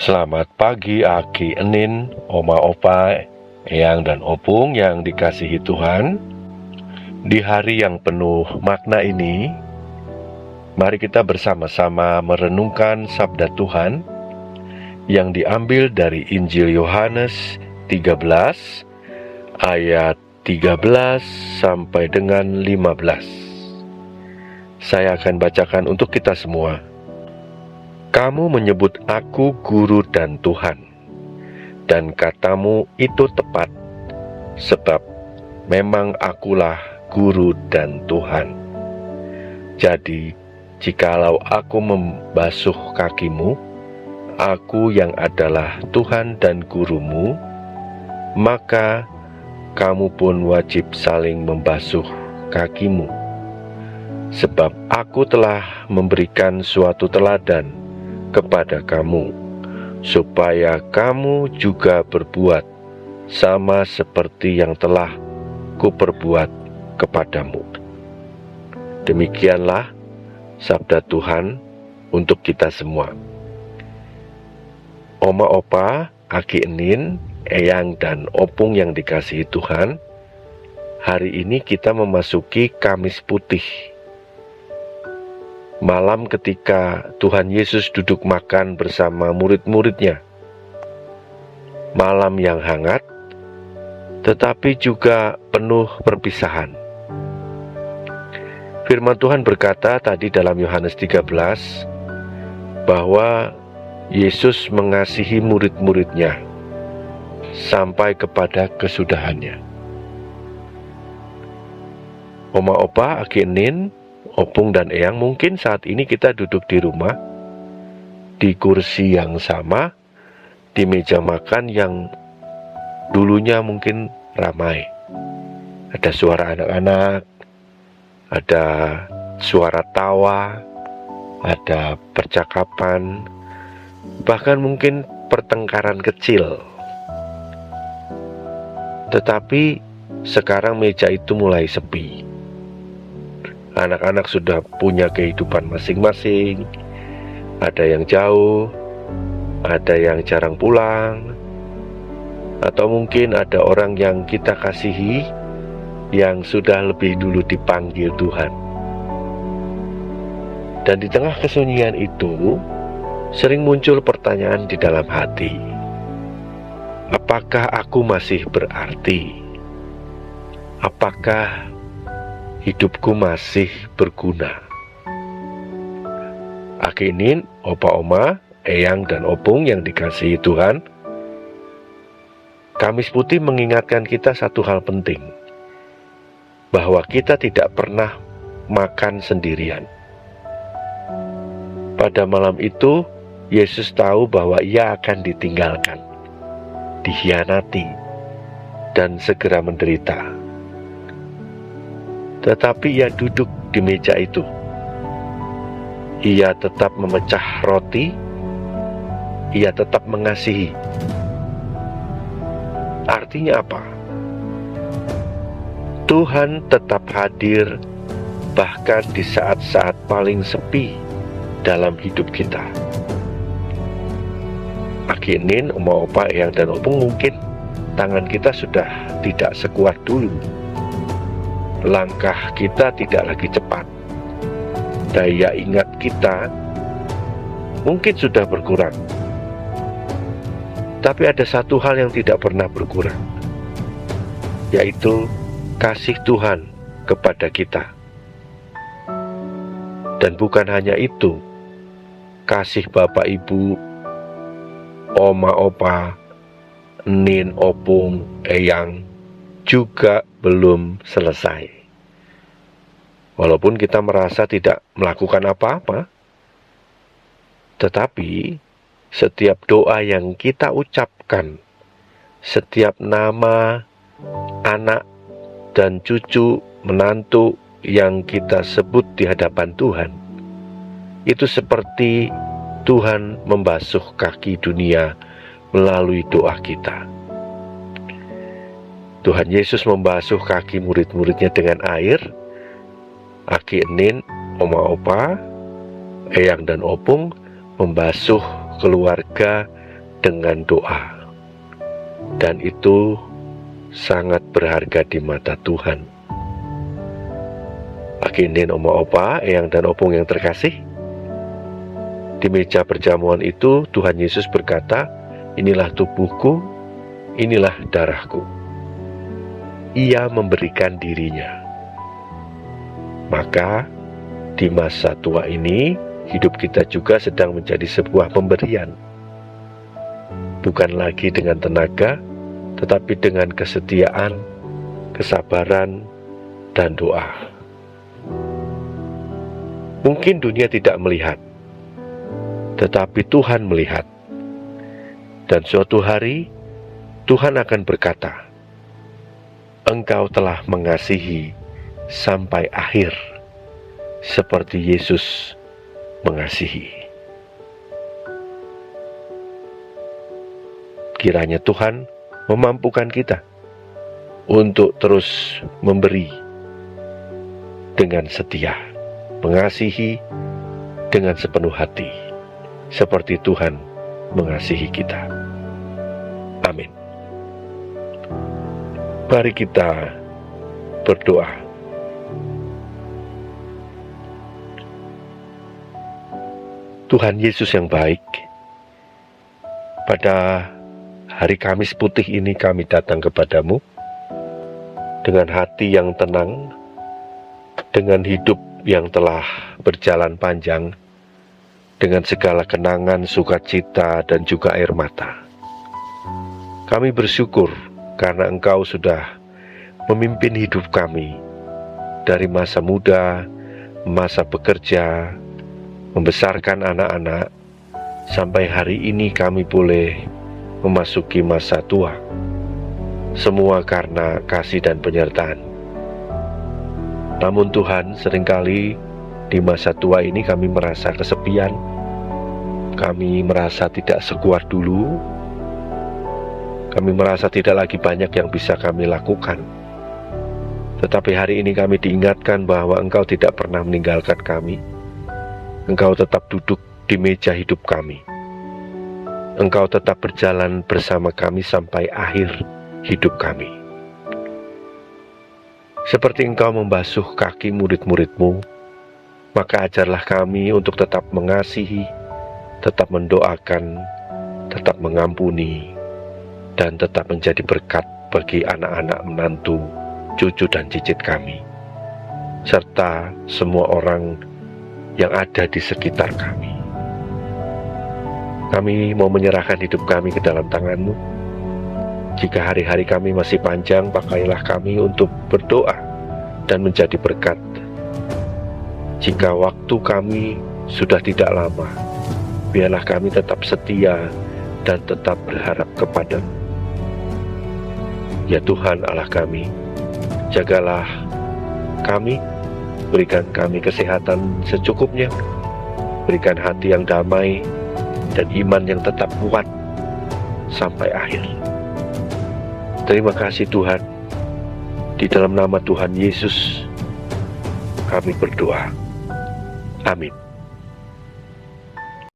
Selamat pagi Aki Enin, Oma Opa, Eyang dan Opung yang dikasihi Tuhan. Di hari yang penuh makna ini, mari kita bersama-sama merenungkan sabda Tuhan yang diambil dari Injil Yohanes 13 ayat 13 sampai dengan 15. Saya akan bacakan untuk kita semua. Kamu menyebut aku guru dan Tuhan, dan katamu itu tepat, sebab memang akulah guru dan Tuhan. Jadi, jikalau aku membasuh kakimu, aku yang adalah Tuhan dan gurumu, maka kamu pun wajib saling membasuh kakimu. Sebab aku telah memberikan suatu teladan kepada kamu, supaya kamu juga berbuat sama seperti yang telah kuperbuat kepadamu. Demikianlah sabda Tuhan untuk kita semua. Oma Opa, Aki Enin, Eyang dan Opung yang dikasihi Tuhan, hari ini kita memasuki Kamis Putih. Malam ketika Tuhan Yesus duduk makan bersama murid-muridnya. Malam yang hangat, tetapi juga penuh perpisahan. Firman Tuhan berkata tadi dalam Yohanes 13, bahwa Yesus mengasihi murid-muridnya sampai kepada kesudahannya. Oma Opa, Aki Enin, Opung dan Eyang, mungkin saat ini kita duduk di rumah, di kursi yang sama, di meja makan yang dulunya mungkin ramai. Ada suara anak-anak, ada suara tawa, ada percakapan, bahkan mungkin pertengkaran kecil. Tetapi sekarang meja itu mulai sepi. Anak-anak sudah punya kehidupan masing-masing. Ada yang jauh, ada yang jarang pulang, atau mungkin ada orang yang kita kasihi yang sudah lebih dulu dipanggil Tuhan. Dan di tengah kesunyian itu, sering muncul pertanyaan di dalam hati. Apakah aku masih berarti? Apakah hidupku masih berguna? Aki Enin, Opa Oma, Eyang dan Opung yang dikasihi Tuhan, Kamis Putih mengingatkan kita satu hal penting, bahwa kita tidak pernah makan sendirian. Pada malam itu, Yesus tahu bahwa Ia akan ditinggalkan, dikhianati, dan segera menderita. Tetapi Ia duduk di meja itu. Ia tetap memecah roti. Ia tetap mengasihi. Artinya apa? Tuhan tetap hadir bahkan di saat-saat paling sepi dalam hidup kita. Aki Enin, Oma Opa, Eyang dan Opung, mungkin tangan kita sudah tidak sekuat dulu. Langkah kita tidak lagi cepat. Daya ingat kita mungkin sudah berkurang. Tapi ada satu hal yang tidak pernah berkurang, yaitu kasih Tuhan kepada kita. Dan bukan hanya itu, kasih Bapak Ibu, Oma Opa, Enin, Opung, Eyang juga belum selesai. Walaupun kita merasa tidak melakukan apa-apa, tetapi setiap doa yang kita ucapkan, setiap nama anak dan cucu, menantu yang kita sebut di hadapan Tuhan, itu seperti Tuhan membasuh kaki dunia melalui doa kita. Tuhan Yesus membasuh kaki murid-muridnya dengan air. Aki Enin, Oma Opa, Eyang dan Opung membasuh keluarga dengan doa. Dan itu sangat berharga di mata Tuhan. Agenden oma opa, eyang dan opung yang terkasih, di meja perjamuan itu Tuhan Yesus berkata, inilah tubuhku, inilah darahku. Ia memberikan dirinya. Maka di masa tua ini, hidup kita juga sedang menjadi sebuah pemberian. Bukan lagi dengan tenaga, tetapi dengan kesetiaan, kesabaran, dan doa. Mungkin dunia tidak melihat, tetapi Tuhan melihat. Dan suatu hari, Tuhan akan berkata, engkau telah mengasihi sampai akhir, seperti Yesus mengasihi. Kiranya Tuhan memampukan kita untuk terus memberi dengan setia, mengasihi dengan sepenuh hati, seperti Tuhan mengasihi kita. Amin. Mari kita berdoa. Tuhan Yesus yang baik, pada hari Kamis putih ini kami datang kepadamu dengan hati yang tenang, dengan hidup yang telah berjalan panjang, dengan segala kenangan, sukacita, dan juga air mata. Kami bersyukur karena Engkau sudah memimpin hidup kami dari masa muda, masa bekerja, membesarkan anak-anak, sampai hari ini kami boleh memasuki masa tua. Semua karena kasih dan penyertaan. Namun Tuhan, seringkali di masa tua ini kami merasa kesepian, kami merasa tidak sekuat dulu, kami merasa tidak lagi banyak yang bisa kami lakukan. Tetapi hari ini kami diingatkan bahwa Engkau tidak pernah meninggalkan kami. Engkau tetap duduk di meja hidup kami. Engkau tetap berjalan bersama kami sampai akhir hidup kami. Seperti Engkau membasuh kaki murid-murid-Mu, maka ajarlah kami untuk tetap mengasihi, tetap mendoakan, tetap mengampuni, dan tetap menjadi berkat bagi anak-anak menantu, cucu dan cicit kami, serta semua orang yang ada di sekitar kami. Kami mau menyerahkan hidup kami ke dalam tangan-Mu. Jika hari-hari kami masih panjang, pakailah kami untuk berdoa dan menjadi berkat. Jika waktu kami sudah tidak lama, biarlah kami tetap setia dan tetap berharap kepada-Mu. Ya Tuhan Allah kami, jagalah kami, berikan kami kesehatan secukupnya, berikan hati yang damai dan iman yang tetap kuat sampai akhir. Terima kasih Tuhan, di dalam nama Tuhan Yesus kami berdoa. Amin.